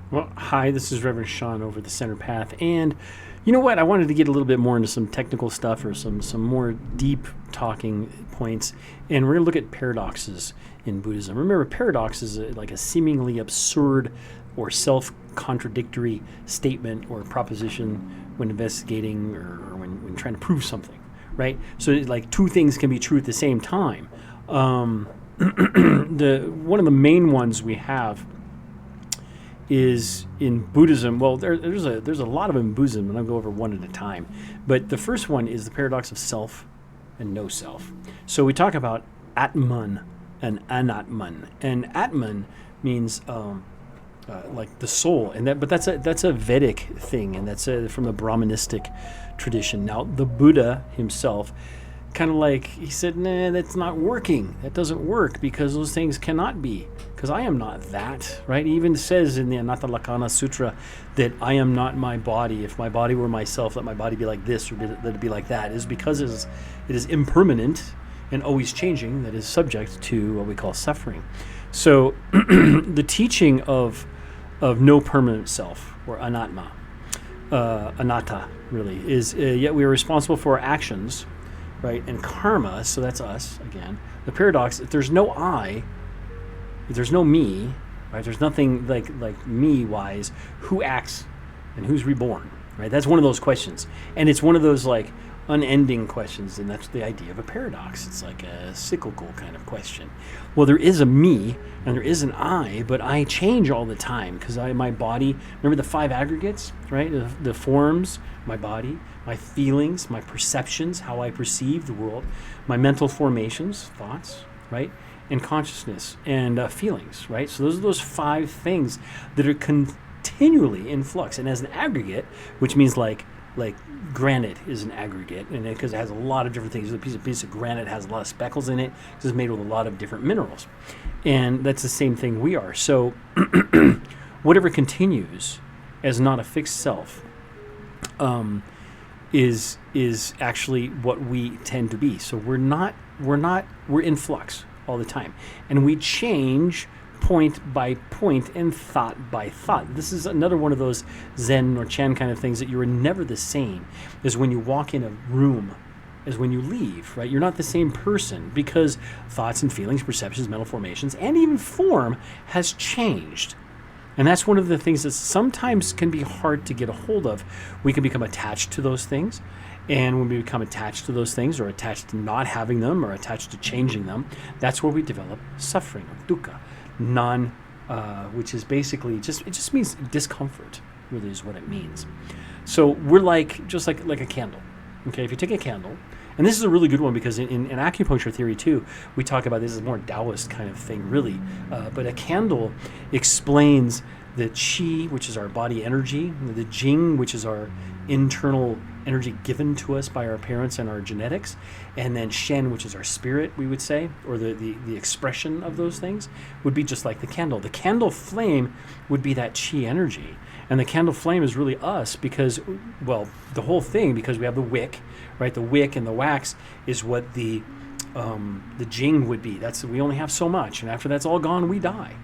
Well, hi, this is Reverend Sean over the Center Path. And you know what? I wanted to get a little bit more into some technical stuff or some more deep talking points. And we're going to look at paradoxes in Buddhism. Remember, paradox is like a seemingly absurd or self contradictory statement or proposition when investigating or when trying to prove something, right? So, like, two things can be true at the same time. One of the main ones we have is in Buddhism. Well, there's a lot of them in Buddhism, and I'll go over one at a time. But the first one is the paradox of self and no self. So we talk about Atman and Anatman, and Atman means like the soul, but that's a Vedic thing, and that's from the Brahmanistic tradition. Now the Buddha himself, kind of like, he said, nah, that's not working. That doesn't work because those things cannot be. Because I am not that, right? He even says in the Anatta Sutra that I am not my body. If my body were myself, let my body be like this or let it be like that. It is because it is impermanent and always changing that is subject to what we call suffering. So the teaching of no permanent self, or anatma, anatta really, is yet we are responsible for our actions, right? And karma, so that's us again. The paradox: if there's no I, if there's no me, right? There's nothing like me wise. Who acts and who's reborn, right? That's one of those questions, and it's one of those like unending questions, and that's the idea of a paradox. It's like a cyclical kind of question. Well, there is a me and there is an I, but I change all the time because my body. Remember the five aggregates, right? The forms, my body, my feelings, my perceptions, how I perceive the world, my mental formations, thoughts, right? And consciousness and feelings, right? So those are those five things that are continually in flux. And as an aggregate, which means like granite is an aggregate, and because it has a lot of different things. A piece of granite has a lot of speckles in it because it's made with a lot of different minerals, and that's the same thing we are. So whatever continues as not a fixed self is actually what we tend to be. So we're in flux all the time, and we change point by point and thought by thought. This is another one of those Zen or Chan kind of things that you are never the same as when you walk in a room as when you leave, right? You're not the same person because thoughts and feelings, perceptions, mental formations, and even form has changed. And that's one of the things that sometimes can be hard to get a hold of. We can become attached to those things. And when we become attached to those things, or attached to not having them, or attached to changing them, that's where we develop suffering, or dukkha. Which is basically it just means discomfort, really is what it means. So we're just like a candle. Okay, if you take a candle, and this is a really good one because in acupuncture theory too, we talk about this is more Taoist kind of thing, really. But a candle explains the qi, which is our body energy, the jing, which is our internal energy given to us by our parents and our genetics, and then shen, which is our spirit, we would say, or the expression of those things, would be just like the candle. The candle flame would be that qi energy, and the candle flame is really us because, well, the whole thing, because we have the wick, right? The wick and the wax is what the jing would be. We only have so much, and after that's all gone, we die.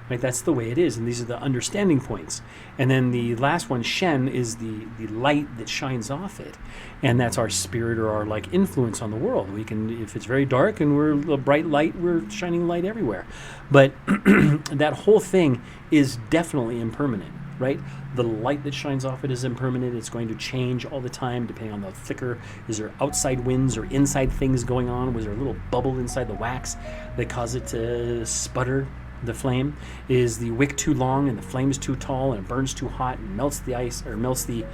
Right, that's the way it is, and these are the understanding points. And then the last one, Shen, is the light that shines off it, and that's our spirit or our like influence on the world. We can, if it's very dark and we're a bright light, we're shining light everywhere. But that whole thing is definitely impermanent, right? The light that shines off it is impermanent. It's going to change all the time depending on the thicker. Is there outside winds or inside things going on? Was there a little bubble inside the wax that caused it to sputter? The flame? Is the wick too long and the flame is too tall and it burns too hot and melts the ice or melts the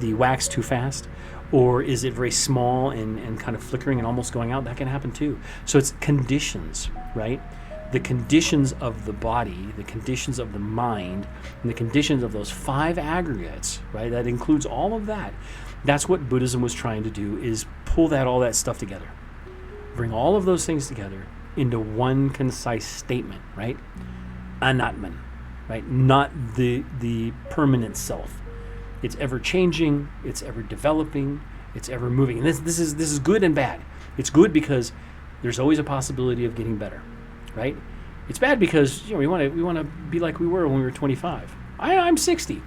wax too fast? Or is it very small and kind of flickering and almost going out? That can happen too. So it's conditions, right? The conditions of the body, the conditions of the mind, and the conditions of those five aggregates, right? That includes all of that. That's what Buddhism was trying to do, is pull all that stuff together. Bring all of those things together into one concise statement, right? Anatman, right? Not the permanent self. It's ever changing, it's ever developing, it's ever moving. And this is good and bad. It's good because there's always a possibility of getting better, right? It's bad because we want to be like we were when we were 25, I'm 60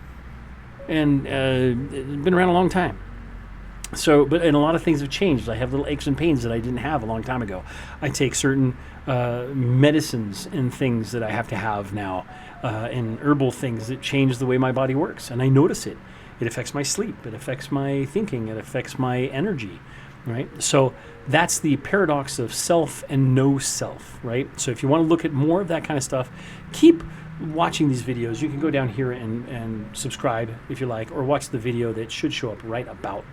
and been around a long time. So, and a lot of things have changed. I have little aches and pains that I didn't have a long time ago. I take certain medicines and things that I have to have now, and herbal things that change the way my body works, and I notice it. It affects my sleep. It affects my thinking. It affects my energy, right? So that's the paradox of self and no self, right? So if you want to look at more of that kind of stuff, keep watching these videos. You can go down here and subscribe if you like, or watch the video that should show up right about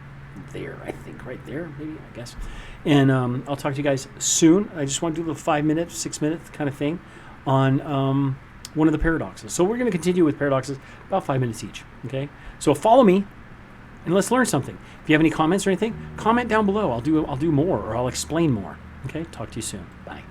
there, I think, right there, maybe, I guess. And I'll talk to you guys soon. I just want to do a little 5 minute, 6 minute kind of thing on one of the paradoxes. So we're going to continue with paradoxes, about 5 minutes each, okay? So follow me and let's learn something. If you have any comments or anything, comment down below. I'll do more, or I'll explain more. Okay? Talk to you soon. Bye.